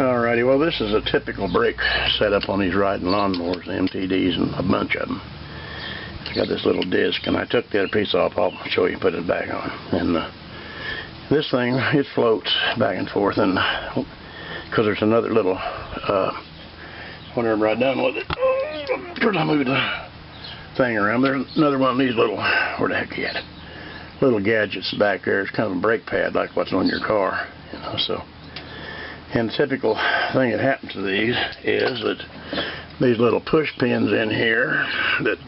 Alrighty, well this is a typical brake setup on these riding lawnmowers, the MTDs, and a bunch of them. It's got this little disc, and I took the other piece off. I'll show you, put it back on. And this thing, it floats back and forth, and because there's another little, whenever I'm done with it, because I moved the thing around, there's another one of these little, where the heck you at it? Little gadgets back there. It's kind of a brake pad like what's on your car, you know, so. And the typical thing that happens to these is that these little push pins in here that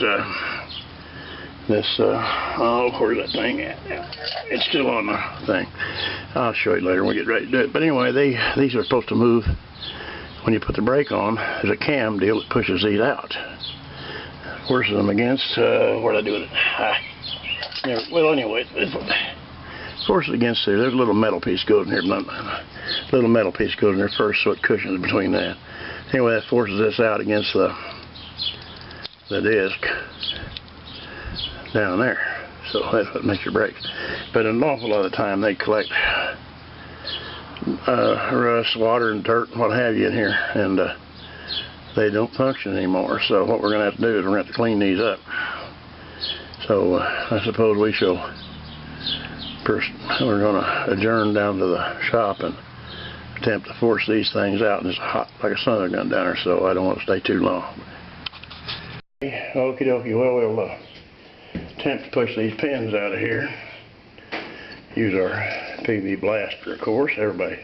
oh, where's that thing at? It's still on the thing. I'll show you later when we get ready to do it. But anyway, these are supposed to move when you put the brake on. There's a cam deal that pushes these out. Forces them against, where'd I do it? Well, anyway, forces against there. There's a little metal piece goes in here. Little metal piece goes in there first, so it cushions between that. Anyway, that forces this out against the disc down there. So that's what makes your brakes. But an awful lot of the time they collect rust, water, and dirt, and what have you in here, and they don't function anymore. So what we're going to have to do is we're going to have to clean these up. So I suppose we shall. We're going to adjourn down to the shop and attempt to force these things out. And it's hot like a sun gun down there, so I don't want to stay too long. Okie dokie, well, we'll attempt to push these pins out of here. Use our PV blaster, of course. Everybody's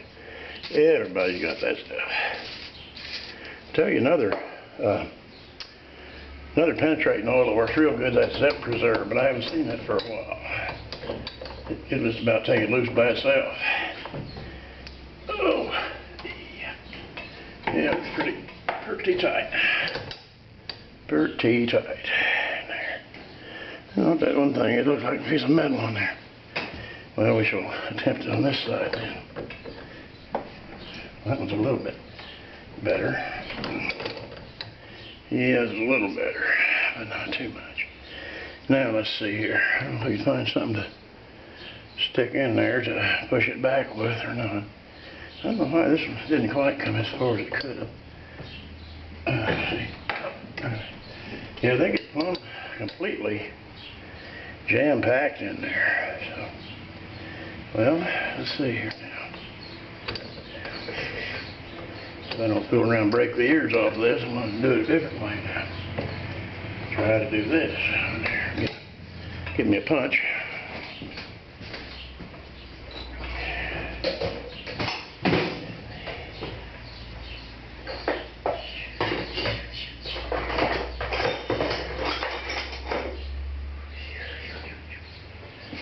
got that stuff. Tell you another penetrating oil that works real good. That's Zep Preserve, but I haven't seen that for a while. It was about to take it loose by itself. Oh, yeah, it's pretty tight. Pretty tight. There. Not that one thing. It looks like a piece of metal on there. Well, we shall attempt it on this side then. That one's a little bit better. Yeah, it's a little better, but not too much. Now let's see here. I don't know if you can find something to stick in there to push it back with or not. I don't know why this one didn't quite come as far as it could have. Yeah, they get plumb completely jam-packed in there. So, well, let's see here now. So I don't go around and break the ears off of this. I'm going to do it a different way now. Try to do this. Give me a punch.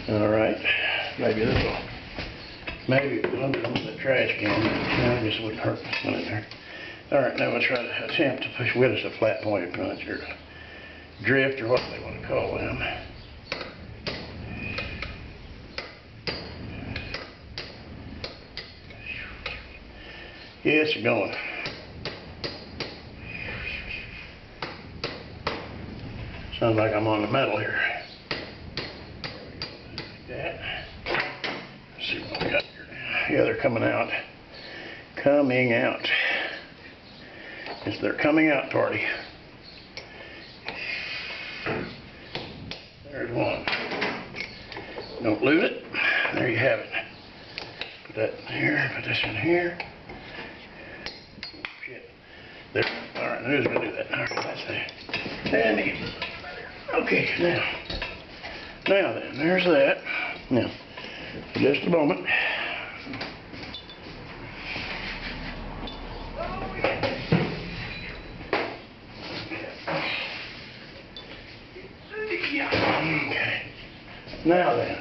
Alright, maybe this will, maybe under the trash can. No, I guess it wouldn't hurt to put it there. Alright, now we'll try to attempt to push with us a flat pointed punch or a drift or what they want to call them. Yeah, it's going. Sounds like I'm on the metal here. Let's see what we got here now. Yeah, they're coming out. Coming out. It's their coming out party. There's one. Don't lose it. There you have it. Put that in here. Put this in here. Shit. There. Alright, who's going to do that? Alright, that's that. Dandy. Okay, now then, there's that. Now, for just a moment. Okay. Now then.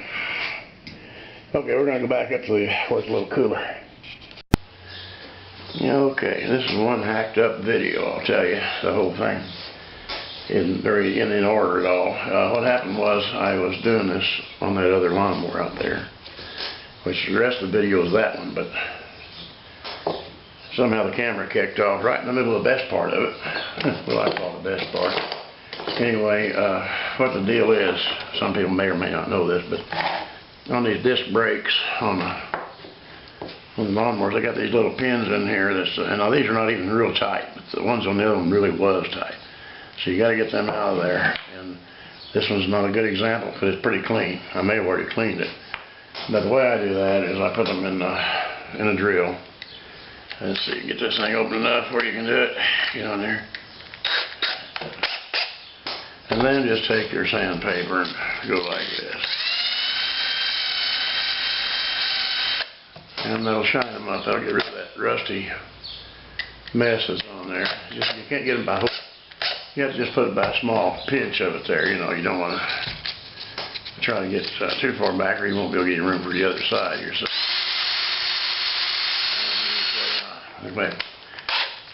Okay, we're going to go back up to where it's a little cooler. Okay, this is one hacked up video, I'll tell you. The whole thing isn't very in order at all. What happened was I was doing this on that other lawnmower out there, which the rest of the video is that one, but somehow the camera kicked off right in the middle of the best part of it. Well, I call it the best part. Anyway, what the deal is, some people may or may not know this, but on these disc brakes on the on the lawnmowers, they got these little pins in here. And now these are not even real tight, but the ones on the other one really was tight. So you got to get them out of there. And this one's not a good example because it's pretty clean. I may have already cleaned it. But the way I do that is I put them in a drill. Let's see, get this thing open enough where you can do it. Get on there. And then just take your sandpaper and go like this. And that'll shine them up. That'll get rid of that rusty mess that's on there. You can't get them by hook. You have to just put it by a small pinch of it there. You know, you don't want to try to get too far back, or you won't be able to get room for the other side yourself.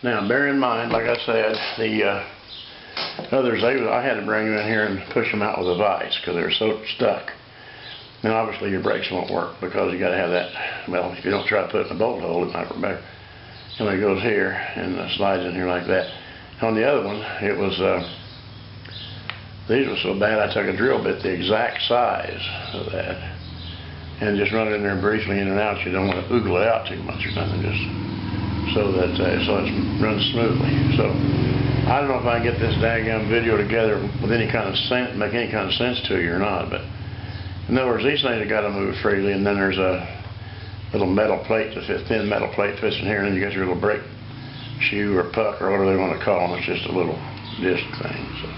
Now, bear in mind, like I said, the others, I had to bring them in here and push them out with a vise because they were so stuck. Now, obviously, your brakes won't work because you got to have that. Well, if you don't try to put it in a bolt hole, it might work better. And it goes here and slides in here like that. On the other one, it was these were so bad I took a drill bit the exact size of that and just run it in there briefly in and out. You don't want to oogle it out too much or nothing, just so that it runs smoothly. So I don't know if I can get this daggum video together with any kind of sense, make any kind of sense to you or not. But in other words, these things have got to move freely, and then there's a little metal plate that fits, thin metal plate fits in here, and then you got your little brake shoe or puck or whatever they want to call them. It's just a little disc thing. So,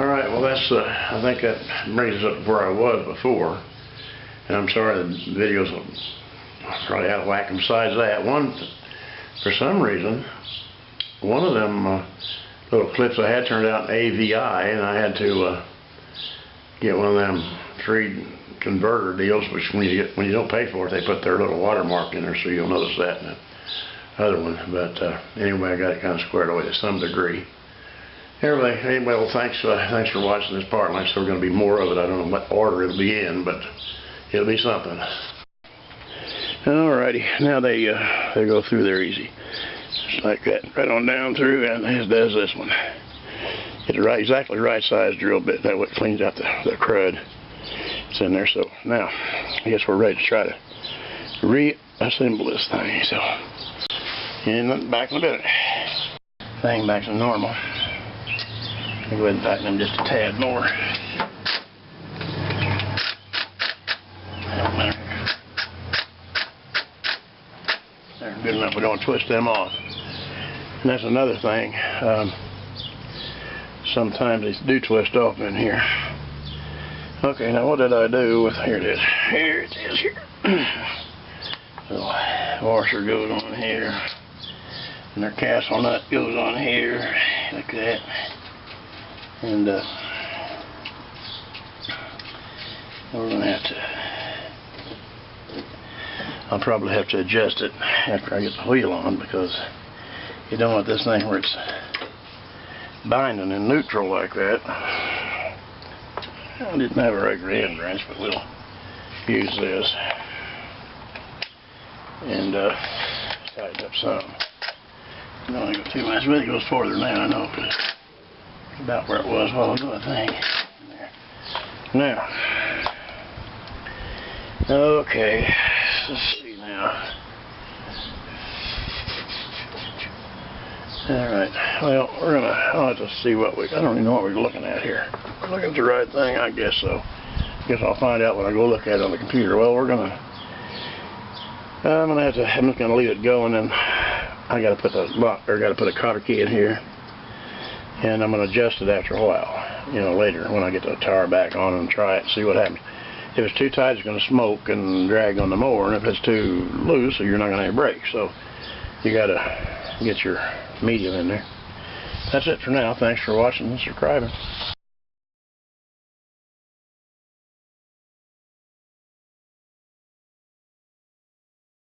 all right, well that's I think that brings us up to where I was before, and I'm sorry the videos are probably out of whack. Besides that, for some reason, one of them little clips I had turned out AVI, and I had to get one of them free converter deals, which when you don't pay for it, they put their little watermark in there, so you'll notice that in the other one. But anyway, I got it kind of squared away to some degree. Anyway, well, thanks for watching this part. Like I said, we're going to be more of it. I don't know what order it'll be in, but it'll be something. Alrighty, now they go through there easy, just like that, right on down through, and as does this one. Get the exactly right size drill bit. That way it cleans out the crud. It's in there. So now, I guess we're ready to try to reassemble this thing. So, and back in a bit. Thing back to normal. I'll go ahead and tighten them just a tad more. They're good enough. We don't twist them off. And that's another thing. Sometimes they do twist off in here. Okay, now what did I do with, here it is. Here it is here. The washer goes on here. And their castle nut goes on here, like that. And we're going to have to, I'll probably have to adjust it after I get the wheel on, because you don't want this thing where it's binding in neutral like that. I didn't have a regular end wrench, but we'll use this and tighten up some. I don't go too much, but it goes farther now, I know, because it's about where it was while ago, I think. There. Now, okay, let's see now. Alright, well, I'll have to see what I don't even know what we're looking at here. We're looking at the right thing, I guess so. I guess I'll find out when I go look at it on the computer. Well, I'm just gonna leave it go, and then I gotta put a cotter key in here, and I'm gonna adjust it after a while, later when I get the tire back on and try it and see what happens. If it's too tight, it's gonna smoke and drag on the mower, and if it's too loose, you're not gonna have brakes. So you gotta get your medium in there. That's it for now. Thanks for watching and subscribing.